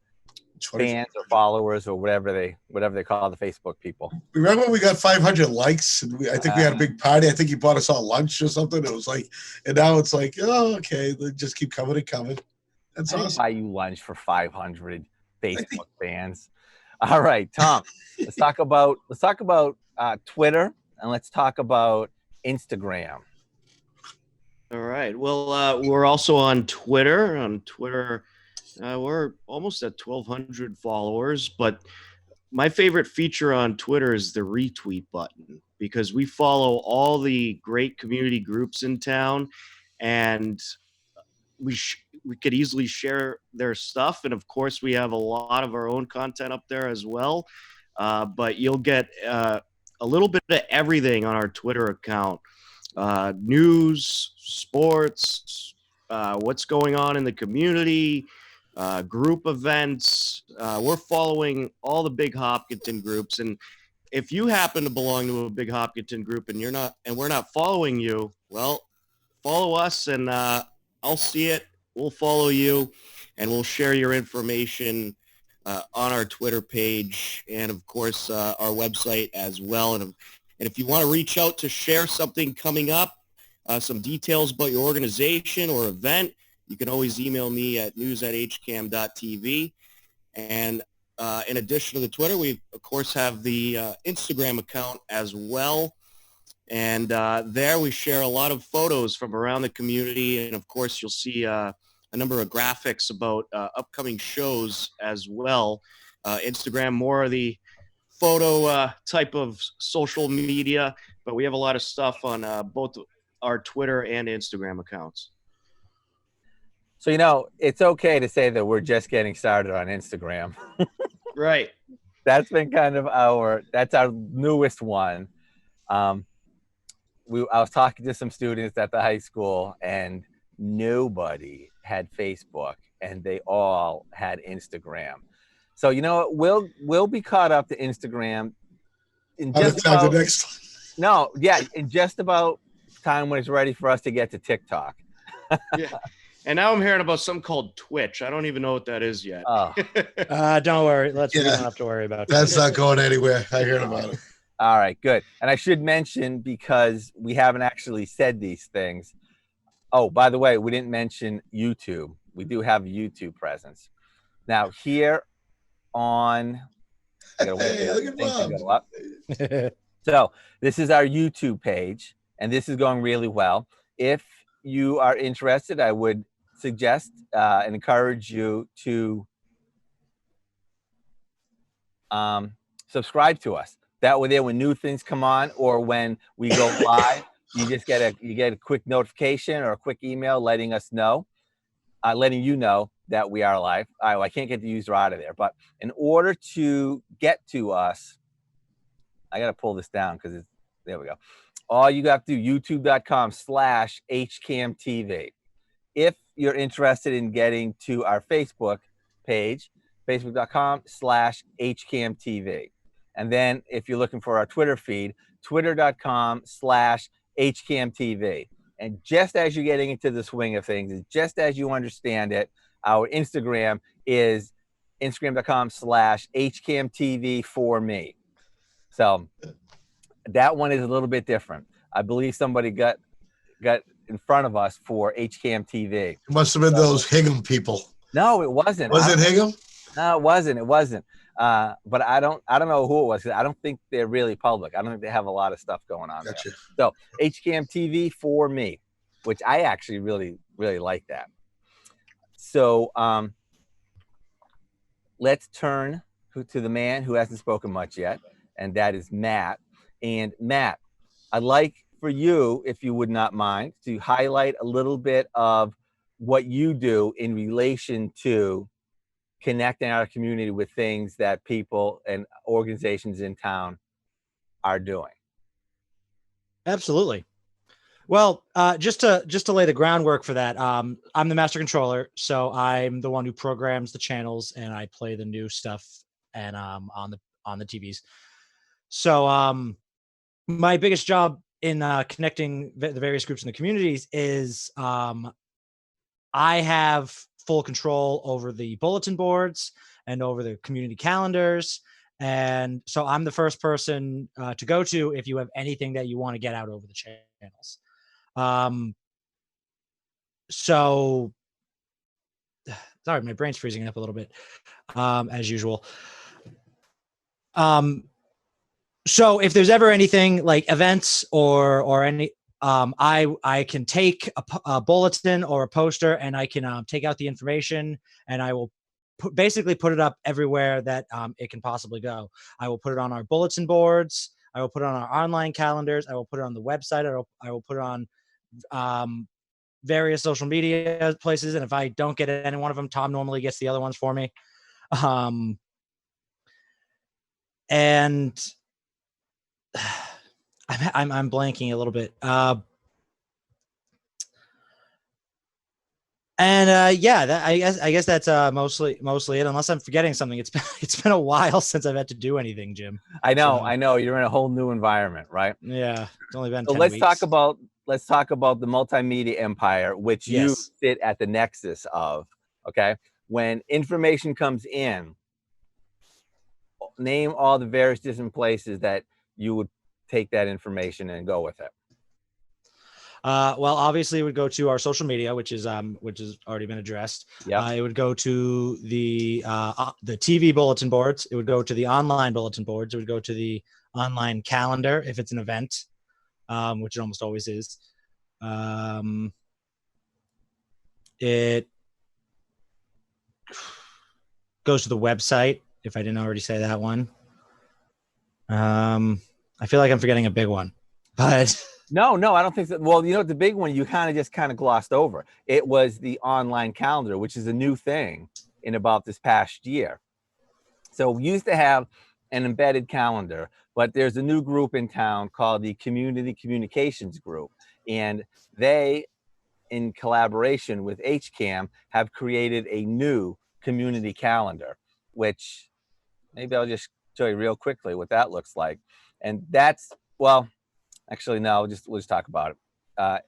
fans or followers or whatever they call the Facebook people.
Remember when we got 500 likes and I think we had a big party. I think he bought us all lunch or something. It was like, and now it's like, oh, okay, they just keep coming and coming. That's awesome.
Buy you lunch for 500 Facebook fans. All right, Tom. let's talk about Twitter, and let's talk about Instagram.
All right. Well, we're also on Twitter. On Twitter, we're almost at 1,200 followers. But my favorite feature on Twitter is the retweet button, because we follow all the great community groups in town, and we could easily share their stuff. And of course, we have a lot of our own content up there as well. But you'll get a little bit of everything on our Twitter account. News, sports, what's going on in the community, group events. We're following all the big Hopkinton groups. And if you happen to belong to a big Hopkinton group and we're not following you, well, follow us and I'll see it. We'll follow you and we'll share your information on our Twitter page and of course our website as well. And if you want to reach out to share something coming up, some details about your organization or event, you can always email me at news@hcam.tv. And in addition to the Twitter, we, of course, have the Instagram account as well. And there we share a lot of photos from around the community. And, of course, you'll see a number of graphics about upcoming shows as well. Instagram, more of the photo type of social media, but we have a lot of stuff on both our Twitter and Instagram accounts.
So, it's okay to say that we're just getting started on Instagram.
Right.
That's been kind of our newest one. I was talking to some students at the high school and nobody had Facebook and they all had Instagram. So, we'll be caught up to Instagram in just about, in just about time when it's ready for us to get to TikTok.
Yeah. And now I'm hearing about something called Twitch. I don't even know what that is yet.
Oh.
Don't worry. We don't have to worry about
That's not going anywhere. I heard about it.
All right, good. And I should mention, because we haven't actually said these things. Oh, by the way, we didn't mention YouTube. We do have a YouTube presence. Now here on,
Hey, look at Bob.
So this is our YouTube page, and this is going really well. If you are interested, I would suggest and encourage you to subscribe to us. That way, when new things come on or when we go live, you just get a quick notification or a quick email letting you know that we are live. I can't get the user out of there, but in order to get to us, I got to pull this down because there we go. All you have to do, youtube.com/HCAMTV. If you're interested in getting to our Facebook page, facebook.com/HCAMTV. And then if you're looking for our Twitter feed, twitter.com/HCAMTV. And just as you're getting into the swing of things, just as you understand it, our Instagram is instagram.com/HCAMTV for me. So that one is a little bit different. I believe somebody got in front of us for HCAM TV.
It must have been those Hingham people.
No, it wasn't.
Was it Hingham?
No, it wasn't. It wasn't. But I don't know who it was. 'Cause I don't think they're really public. I don't think they have a lot of stuff going on
Gotcha.
there. So HCAM TV for me, which I actually really, really like that. So let's turn to the man who hasn't spoken much yet, and that is Matt. And Matt, I'd like for you, if you would not mind, to highlight a little bit of what you do in relation to connecting our community with things that people and organizations in town are doing.
Absolutely. Well, just to lay the groundwork for that, I'm the master controller, so I'm the one who programs the channels and I play the new stuff and on the TVs. So my biggest job in connecting the various groups in the communities is I have full control over the bulletin boards and over the community calendars. And so I'm the first person to go to if you have anything that you want to get out over the channels. So sorry, my brain's freezing up a little bit, as usual. So if there's ever anything like events or any, I can take a bulletin or a poster and I can take out the information and I will basically put it up everywhere that it can possibly go. I will put it on our bulletin boards. I will put it on our online calendars. I will put it on the website. I will put it on various social media places. And if I don't get any one of them, Tom normally gets the other ones for me. And I'm blanking a little bit. Yeah, I guess that's mostly it. Unless I'm forgetting something, it's been a while since I've had to do anything, Jim.
I know,
So,
I know. You're in a whole new environment, right?
Yeah, it's only been
So
10
let's
weeks.
talk about the Multimedia Empire, which you
Yes.
sit at the nexus of. Okay, when information comes in, name all the various different places that you would take that information and go with it.
Well, obviously, it would go to our social media, which has already been addressed.
Yeah.
It would go to the TV bulletin boards. It would go to the online bulletin boards. It would go to the online calendar if it's an event, which it almost always is. It goes to the website if I didn't already say that one. I feel like I'm forgetting a big one, but.
No, I don't think so. Well, the big one you kind of glossed over. It was the online calendar, which is a new thing in about this past year. So we used to have an embedded calendar, but there's a new group in town called the Community Communications Group. And they, in collaboration with HCAM, have created a new community calendar, which maybe I'll just show you real quickly what that looks like. And that's, well, actually, no, we'll just talk about it.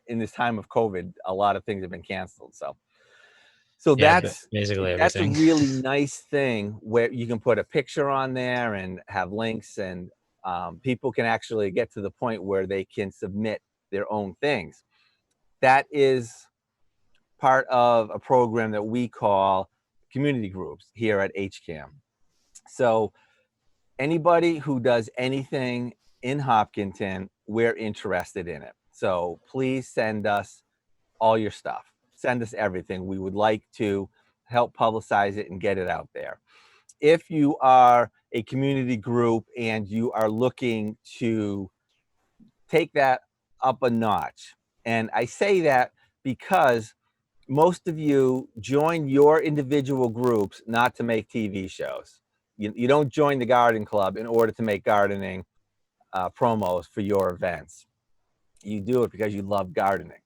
In this time of COVID, a lot of things have been canceled. So
Yeah,
that's
basically
that's
everything.
a really nice thing where you can put a picture on there and have links, and people can actually get to the point where they can submit their own things. That is part of a program that we call community groups here at HCAM. So anybody who does anything in Hopkinton, we're interested in it. So please send us all your stuff. Send us everything. We would like to help publicize it and get it out there. If you are a community group and you are looking to take that up a notch, and I say that because most of you join your individual groups not to make TV shows. You don't join the garden club in order to make gardening promos for your events. You do it because you love gardening.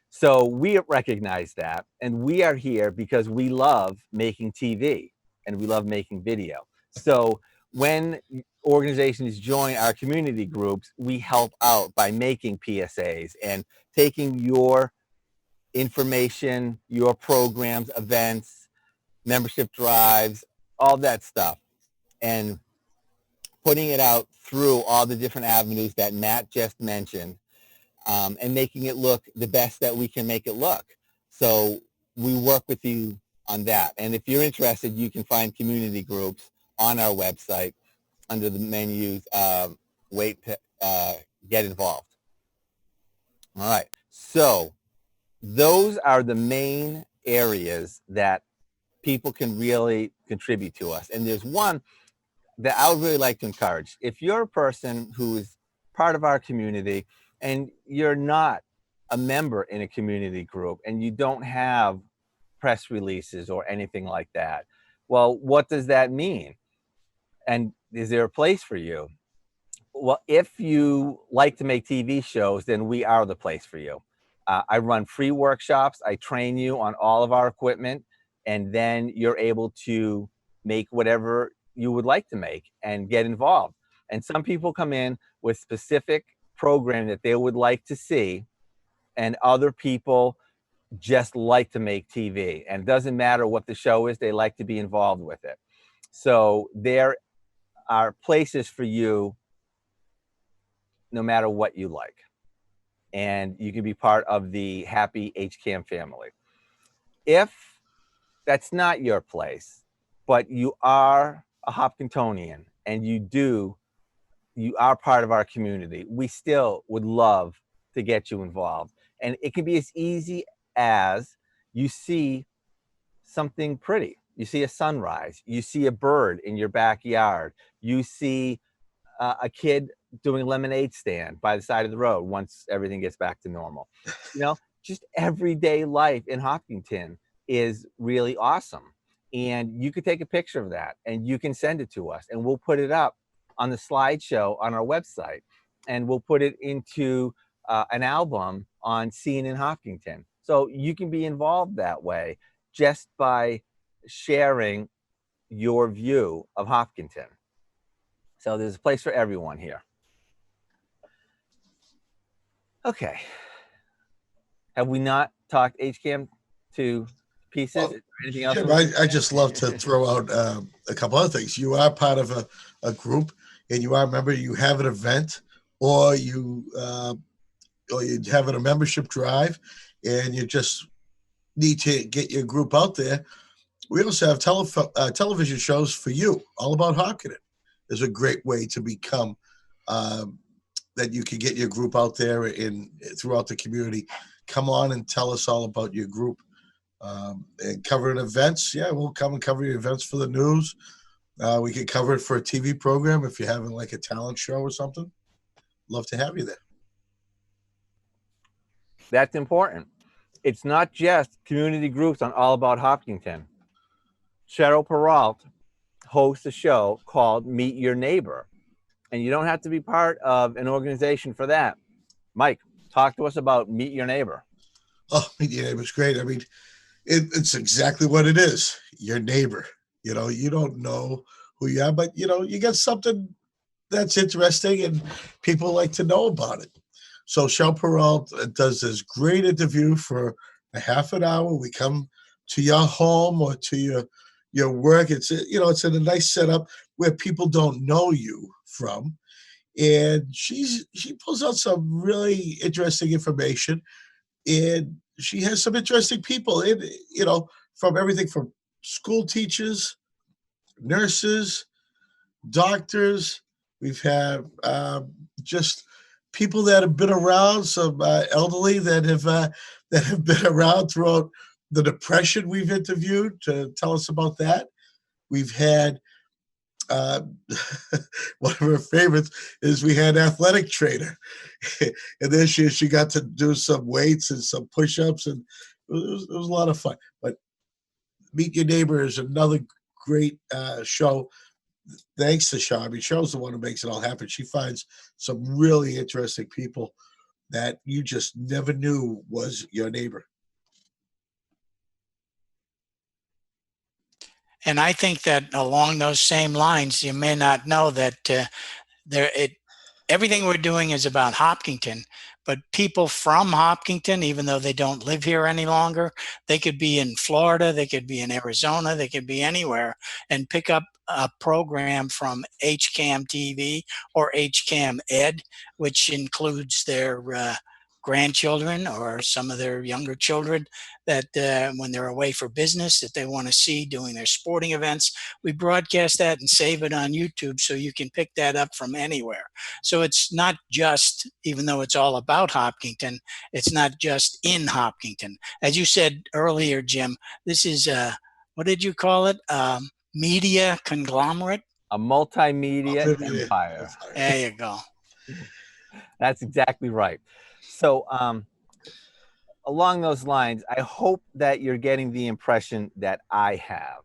So we recognize that, and we are here because we love making TV and we love making video. So when organizations join our community groups, we help out by making PSAs and taking your information, your programs, events, membership drives, all that stuff, and putting it out through all the different avenues that Matt just mentioned, and making it look the best that we can make it look. So we work with you on that. And if you're interested, you can find community groups on our website under the menus, get involved. All right. So those are the main areas that people can really contribute to us. And there's one that I would really like to encourage. If you're a person who is part of our community and you're not a member in a community group and you don't have press releases or anything like that, well, what does that mean? And is there a place for you? Well, if you like to make TV shows, then we are the place for you. I run free workshops. I train you on all of our equipment, and then you're able to make whatever you would like to make and get involved. And some people come in with specific programming that they would like to see, and other people just like to make TV. And it doesn't matter what the show is, they like to be involved with it. So there are places for you no matter what you like. And you can be part of the happy HCAM family. If that's not your place, but you are a Hopkintonian and you are part of our community, we still would love to get you involved. And it can be as easy as you see something pretty. You see a sunrise, you see a bird in your backyard, you see a kid doing a lemonade stand by the side of the road once everything gets back to normal. You know, just everyday life in Hopkinton is really awesome. And you could take a picture of that and you can send it to us and we'll put it up on the slideshow on our website. And we'll put it into an album on Scene in Hopkinton. So you can be involved that way just by sharing your view of Hopkinton. So there's a place for everyone here. Okay. Have we not talked HCAM to pieces?
Well,
Is there anything else?
Jim, I just love to throw out a couple other things. You are part of a group, and you are a member. You have an event, or you have a membership drive, and you just need to get your group out there. We also have television shows for you, all about Hopkinton. Is a great way to become that you can get your group out there in throughout the community. Come on and tell us all about your group. And covering events, yeah, we'll come and cover your events for the news. We could cover it for a TV program if you're having like a talent show or something. Love to have you there.
That's important. It's not just community groups on All About Hopkinton. Cheryl Peralt hosts a show called Meet Your Neighbor. And you don't have to be part of an organization for that. Mike, talk to us about Meet Your Neighbor.
Oh, Meet Your Neighbor is great. I mean, it's exactly what it is. Your neighbor. You know, you don't know who you are, but, you know, you get something that's interesting and people like to know about it. So Cheryl Peralt does this great interview for a half an hour. We come to your home or to your work. It's it's in a nice setup where people don't know you from, and she pulls out some really interesting information, and she has some interesting people in, from everything from school teachers, nurses, doctors. We've had just people that have been around, some elderly that have been around throughout the Depression. We've interviewed to tell us about that. We've had one of her favorites is we had athletic trainer, and then she got to do some weights and some push-ups, and it was a lot of fun. But Meet Your Neighbor is another great show. Thanks to Cheryl. I mean, Cheryl's the one who makes it all happen. She finds some really interesting people that you just never knew was your neighbor.
And I think that along those same lines, you may not know that everything we're doing is about Hopkinton, but people from Hopkinton, even though they don't live here any longer, they could be in Florida, they could be in Arizona, they could be anywhere and pick up a program from HCAM TV or HCAM Ed, which includes their grandchildren or some of their younger children that when they're away for business that they want to see doing their sporting events. We broadcast that and save it on YouTube so you can pick that up from anywhere. So it's not just, even though it's all about Hopkinton, it's not just in Hopkinton. As you said earlier, Jim, this is what did you call it? Media conglomerate?
A multimedia
Multimedia
empire.
There you go.
That's exactly right. So along those lines, I hope that you're getting the impression that I have,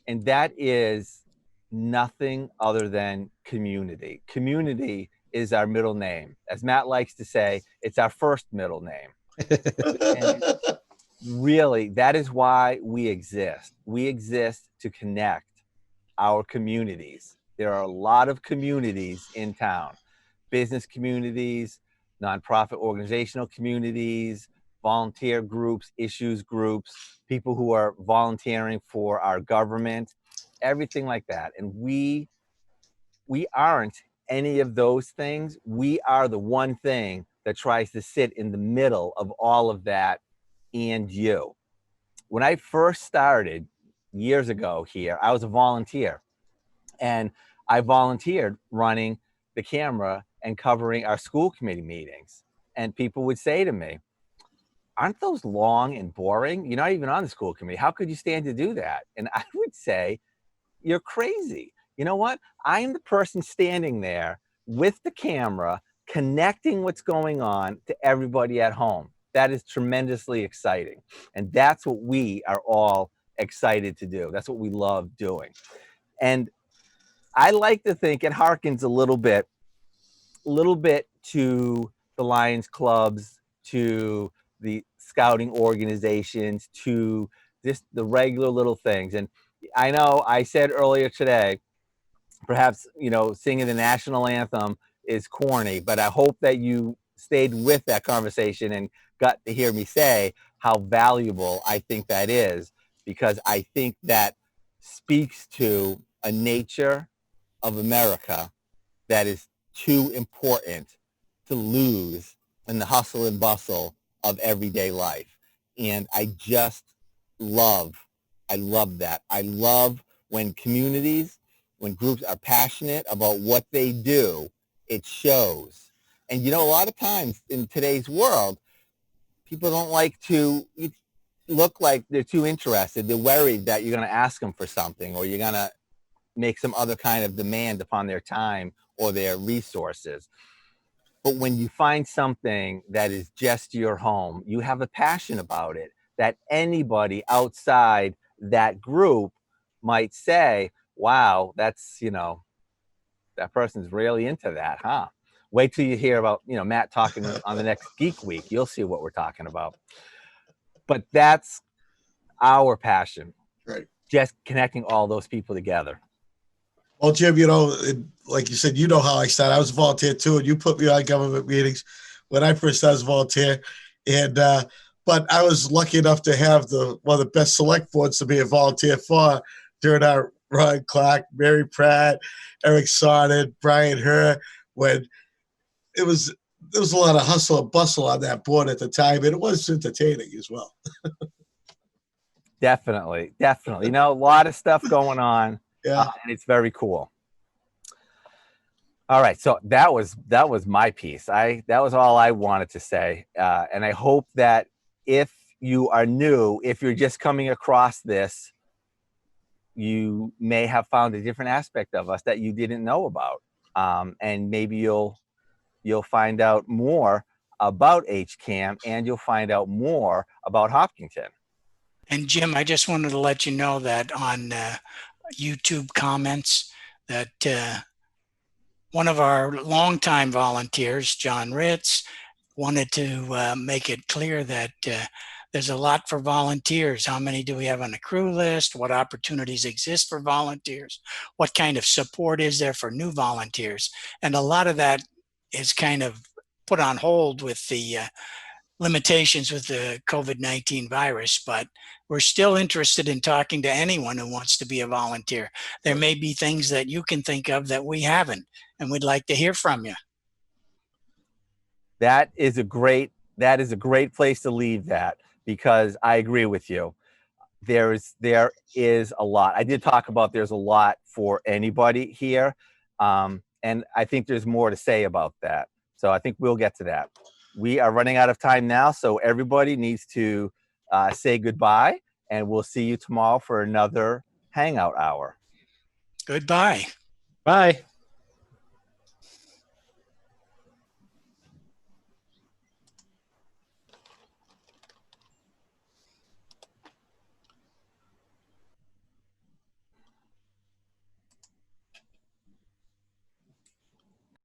and that is nothing other than community. Community is our middle name. As Matt likes to say, it's our first middle name. And really, that is why we exist. We exist to connect our communities. There are a lot of communities in town, business communities, nonprofit organizational communities, volunteer groups, issues groups, people who are volunteering for our government, everything like that. And we aren't any of those things. We are the one thing that tries to sit in the middle of all of that and you. When I first started years ago here, I was a volunteer, and I volunteered running the camera and covering our school committee meetings. And people would say to me, aren't those long and boring? You're not even on the school committee. How could you stand to do that? And I would say, you're crazy. You know what? I'm the person standing there with the camera, connecting what's going on to everybody at home. That is tremendously exciting. And that's what we are all excited to do. That's what we love doing. And I like to think it harkens a little bit to the Lions clubs, to the scouting organizations, to just the regular little things. And I know I said earlier today, perhaps, singing the national anthem is corny, but I hope that you stayed with that conversation and got to hear me say how valuable I think that is, because I think that speaks to a nature of America that is too important to lose in the hustle and bustle of everyday life. And I just love that. I love when communities, when groups are passionate about what they do, it shows. And a lot of times in today's world, people don't like to look like they're too interested. They're worried that you're going to ask them for something, or you're going to make some other kind of demand upon their time or their resources. But when you find something that is just your home, you have a passion about it that anybody outside that group might say, wow, that's, that person's really into that, huh? Wait till you hear about, Matt talking on the next Geek Week. You'll see what we're talking about. But that's our passion.
Right.
Just connecting all those people together.
Well, Jim, like you said, how I started. I was a volunteer too, and you put me on government meetings when I first started as a volunteer. And but I was lucky enough to have one of the best select boards to be a volunteer for during our Ron Clark, Mary Pratt, Eric Sonnet, Brian Herr, when there was a lot of hustle and bustle on that board at the time, and it was entertaining as well.
Definitely. A lot of stuff going on.
Yeah.
And it's very cool. All right. So that was my piece. That was all I wanted to say. And I hope that if you are new, if you're just coming across this, you may have found a different aspect of us that you didn't know about. And maybe you'll find out more about HCAM, and you'll find out more about Hopkinton.
And Jim, I just wanted to let you know that on YouTube comments that one of our longtime volunteers, John Ritz, wanted to make it clear that there's a lot for volunteers. How many do we have on the crew list? What opportunities exist for volunteers? What kind of support is there for new volunteers? And a lot of that is kind of put on hold with the limitations with the COVID-19 virus, but we're still interested in talking to anyone who wants to be a volunteer. There may be things that you can think of that we haven't, and we'd like to hear from you.
That is a great that is a great place to leave that, because I agree with you. There is a lot. I did talk about there's a lot for anybody here. And I think there's more to say about that. So I think we'll get to that. We are running out of time now, so everybody needs to say goodbye, and we'll see you tomorrow for another Hangout Hour.
Goodbye.
Bye.